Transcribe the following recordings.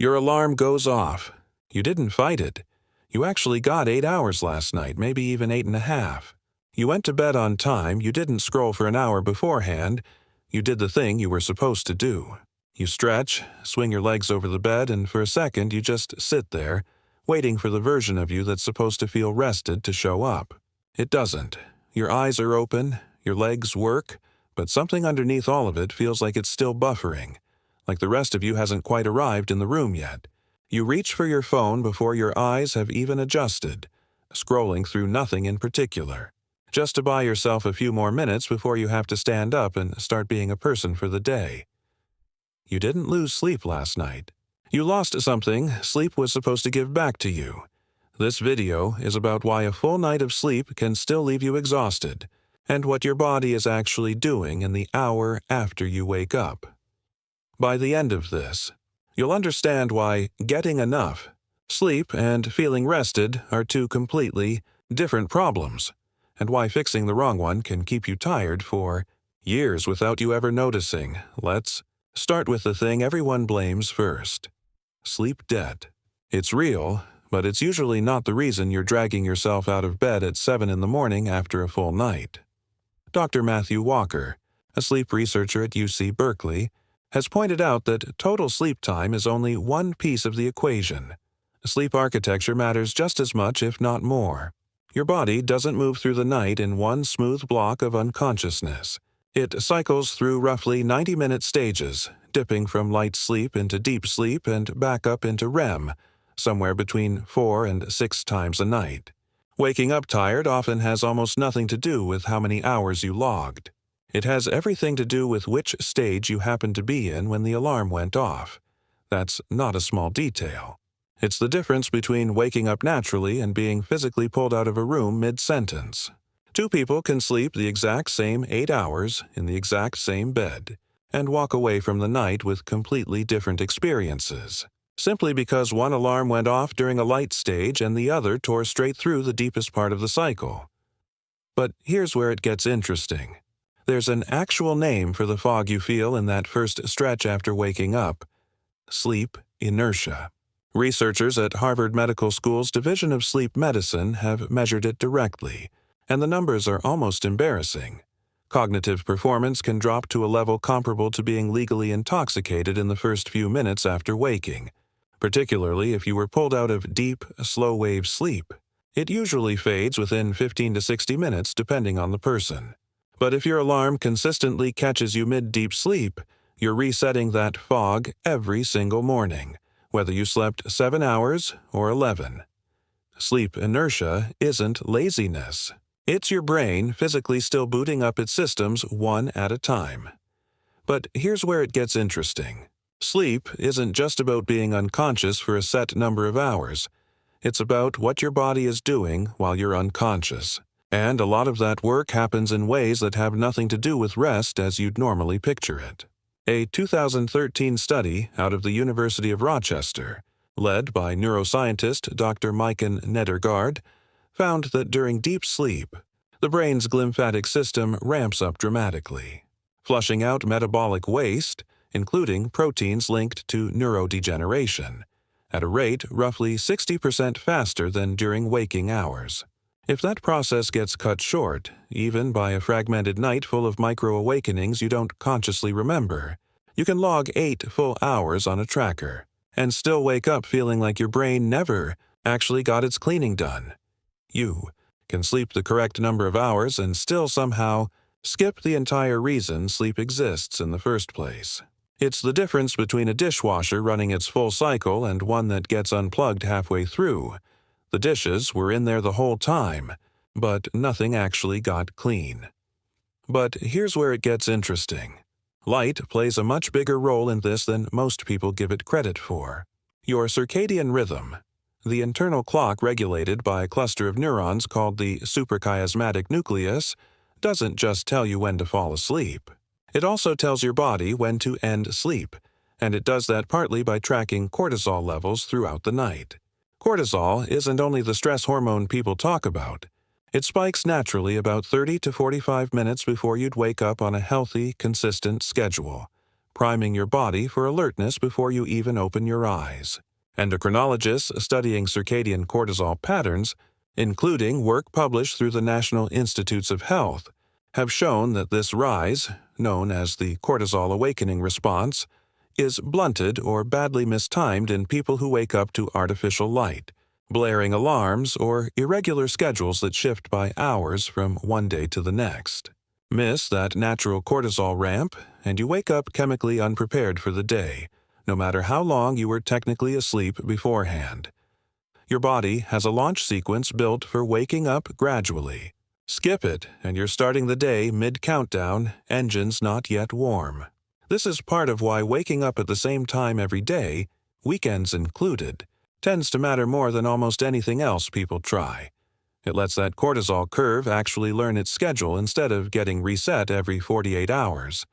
Your alarm goes off. You didn't fight it. You actually got 8 hours last night, maybe even 8.5. You went to bed on time, you didn't scroll for an hour beforehand, you did the thing you were supposed to do. You stretch, swing your legs over the bed, and for a second you just sit there, waiting for the version of you that's supposed to feel rested to show up. It doesn't. Your eyes are open, your legs work, but something underneath all of it feels like it's still buffering, like the rest of you hasn't quite arrived in the room yet. You reach for your phone before your eyes have even adjusted, scrolling through nothing in particular, just to buy yourself a few more minutes before you have to stand up and start being a person for the day. You didn't lose sleep last night. You lost something sleep was supposed to give back to you. This video is about why a full night of sleep can still leave you exhausted, and what your body is actually doing in the hour after you wake up. By the end of this, you'll understand why getting enough sleep and feeling rested are two completely different problems, and why fixing the wrong one can keep you tired for years without you ever noticing. Let's start with the thing everyone blames first: sleep debt. It's real, but it's usually not the reason you're dragging yourself out of bed at 7 in the morning after a full night. Dr. Matthew Walker, a sleep researcher at UC Berkeley, has pointed out that total sleep time is only one piece of the equation. Sleep architecture matters just as much, if not more. Your body doesn't move through the night in one smooth block of unconsciousness. It cycles through roughly 90-minute stages, dipping from light sleep into deep sleep and back up into REM, somewhere between 4 and 6 times a night. Waking up tired often has almost nothing to do with how many hours you logged. It has everything to do with which stage you happened to be in when the alarm went off. That's not a small detail. It's the difference between waking up naturally and being physically pulled out of a room mid-sentence. Two people can sleep the exact same 8 hours in the exact same bed and walk away from the night with completely different experiences, simply because one alarm went off during a light stage and the other tore straight through the deepest part of the cycle. But here's where it gets interesting. There's an actual name for the fog you feel in that first stretch after waking up: sleep inertia. Researchers at Harvard Medical School's Division of Sleep Medicine have measured it directly, and the numbers are almost embarrassing. Cognitive performance can drop to a level comparable to being legally intoxicated in the first few minutes after waking, particularly if you were pulled out of deep, slow-wave sleep. It usually fades within 15 to 60 minutes depending on the person. But if your alarm consistently catches you mid-deep sleep, you're resetting that fog every single morning, whether you slept 7 hours or 11. Sleep inertia isn't laziness. It's your brain physically still booting up its systems one at a time. But here's where it gets interesting. Sleep isn't just about being unconscious for a set number of hours. It's about what your body is doing while you're unconscious. And a lot of that work happens in ways that have nothing to do with rest as you'd normally picture it. A 2013 study out of the University of Rochester, led by neuroscientist Dr. Maiken Nedergaard, found that during deep sleep, the brain's glymphatic system ramps up dramatically, flushing out metabolic waste, including proteins linked to neurodegeneration, at a rate roughly 60% faster than during waking hours. If that process gets cut short, even by a fragmented night full of micro-awakenings you don't consciously remember, you can log 8 full hours on a tracker and still wake up feeling like your brain never actually got its cleaning done. You can sleep the correct number of hours and still somehow skip the entire reason sleep exists in the first place. It's the difference between a dishwasher running its full cycle and one that gets unplugged halfway through. The dishes were in there the whole time, but nothing actually got clean. But here's where it gets interesting. Light plays a much bigger role in this than most people give it credit for. Your circadian rhythm, the internal clock regulated by a cluster of neurons called the suprachiasmatic nucleus, doesn't just tell you when to fall asleep. It also tells your body when to end sleep, and it does that partly by tracking cortisol levels throughout the night. Cortisol isn't only the stress hormone people talk about. It spikes naturally about 30 to 45 minutes before you'd wake up on a healthy, consistent schedule, priming your body for alertness before you even open your eyes. Endocrinologists studying circadian cortisol patterns, including work published through the National Institutes of Health, have shown that this rise, known as the cortisol awakening response, is blunted or badly mistimed in people who wake up to artificial light, blaring alarms, or irregular schedules that shift by hours from one day to the next. Miss that natural cortisol ramp, and you wake up chemically unprepared for the day, no matter how long you were technically asleep beforehand. Your body has a launch sequence built for waking up gradually. Skip it, and you're starting the day mid-countdown, engines not yet warm. This is part of why waking up at the same time every day, weekends included, tends to matter more than almost anything else people try. It lets that cortisol curve actually learn its schedule instead of getting reset every 48 hours.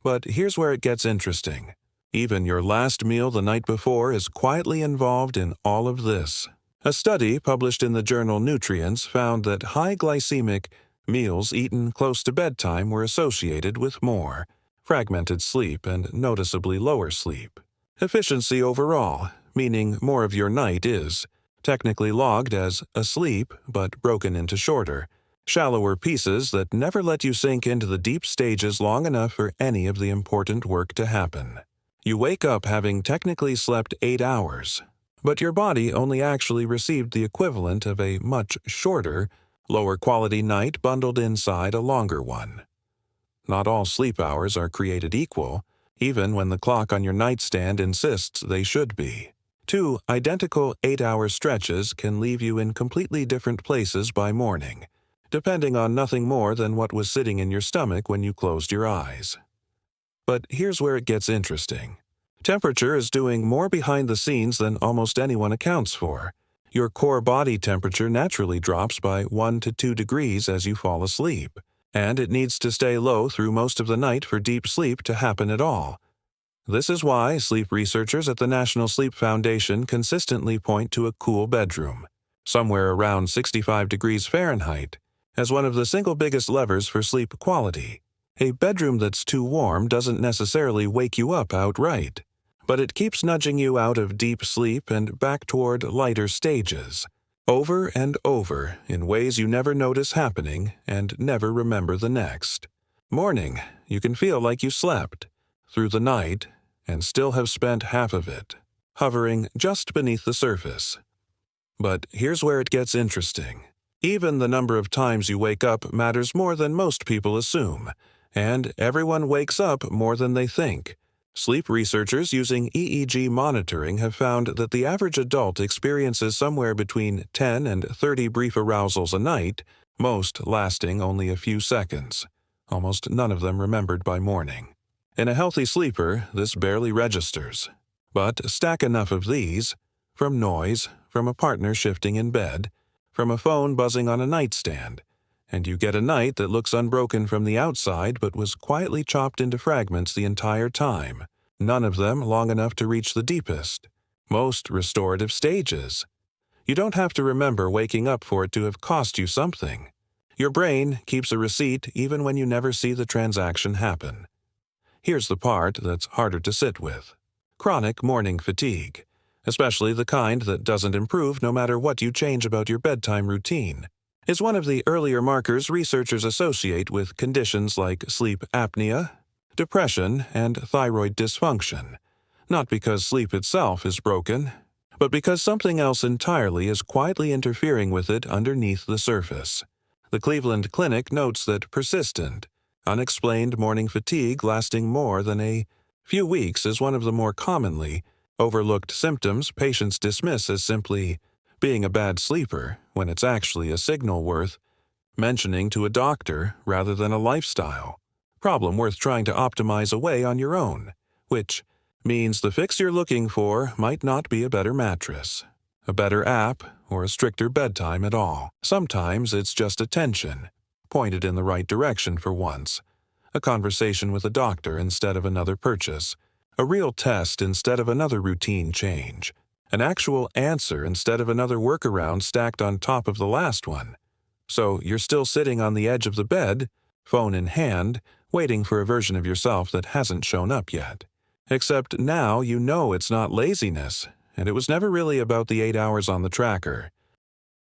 But here's where it gets interesting. Even your last meal the night before is quietly involved in all of this. A study published in the journal Nutrients found that high glycemic meals eaten close to bedtime were associated with more fragmented sleep and noticeably lower sleep. Efficiency overall, meaning more of your night is technically logged as asleep but broken into shorter, shallower pieces that never let you sink into the deep stages long enough for any of the important work to happen. You wake up having technically slept 8 hours, but your body only actually received the equivalent of a much shorter, lower-quality night bundled inside a longer one. Not all sleep hours are created equal, even when the clock on your nightstand insists they should be. 2 identical 8-hour stretches can leave you in completely different places by morning, depending on nothing more than what was sitting in your stomach when you closed your eyes. But here's where it gets interesting. Temperature is doing more behind the scenes than almost anyone accounts for. Your core body temperature naturally drops by 1 to 2 degrees as you fall asleep, and it needs to stay low through most of the night for deep sleep to happen at all. This is why sleep researchers at the National Sleep Foundation consistently point to a cool bedroom, somewhere around 65 degrees Fahrenheit, as one of the single biggest levers for sleep quality. A bedroom that's too warm doesn't necessarily wake you up outright, but it keeps nudging you out of deep sleep and back toward lighter stages, over and over in ways you never notice happening and never remember the next. Morning, you can feel like you slept through the night and still have spent half of it hovering just beneath the surface. But here's where it gets interesting. Even the number of times you wake up matters more than most people assume, and everyone wakes up more than they think. Sleep researchers using EEG monitoring have found that the average adult experiences somewhere between 10 and 30 brief arousals a night, most lasting only a few seconds, almost none of them remembered by morning. In a healthy sleeper, this barely registers. But stack enough of these, from noise, from a partner shifting in bed, from a phone buzzing on a nightstand, and you get a night that looks unbroken from the outside but was quietly chopped into fragments the entire time, none of them long enough to reach the deepest, most restorative stages. You don't have to remember waking up for it to have cost you something. Your brain keeps a receipt even when you never see the transaction happen. Here's the part that's harder to sit with. Chronic morning fatigue, especially the kind that doesn't improve no matter what you change about your bedtime routine, is one of the earlier markers researchers associate with conditions like sleep apnea, depression, and thyroid dysfunction, not because sleep itself is broken, but because something else entirely is quietly interfering with it underneath the surface. The Cleveland Clinic notes that persistent, unexplained morning fatigue lasting more than a few weeks is one of the more commonly overlooked symptoms patients dismiss as simply being a bad sleeper when it's actually a signal worth mentioning to a doctor rather than a lifestyle problem worth trying to optimize away on your own, which means the fix you're looking for might not be a better mattress, a better app, or a stricter bedtime at all. Sometimes it's just attention, pointed in the right direction for once, a conversation with a doctor instead of another purchase, a real test instead of another routine change, an actual answer instead of another workaround stacked on top of the last one. So you're still sitting on the edge of the bed, phone in hand, waiting for a version of yourself that hasn't shown up yet. Except now you know it's not laziness, and it was never really about the 8 hours on the tracker.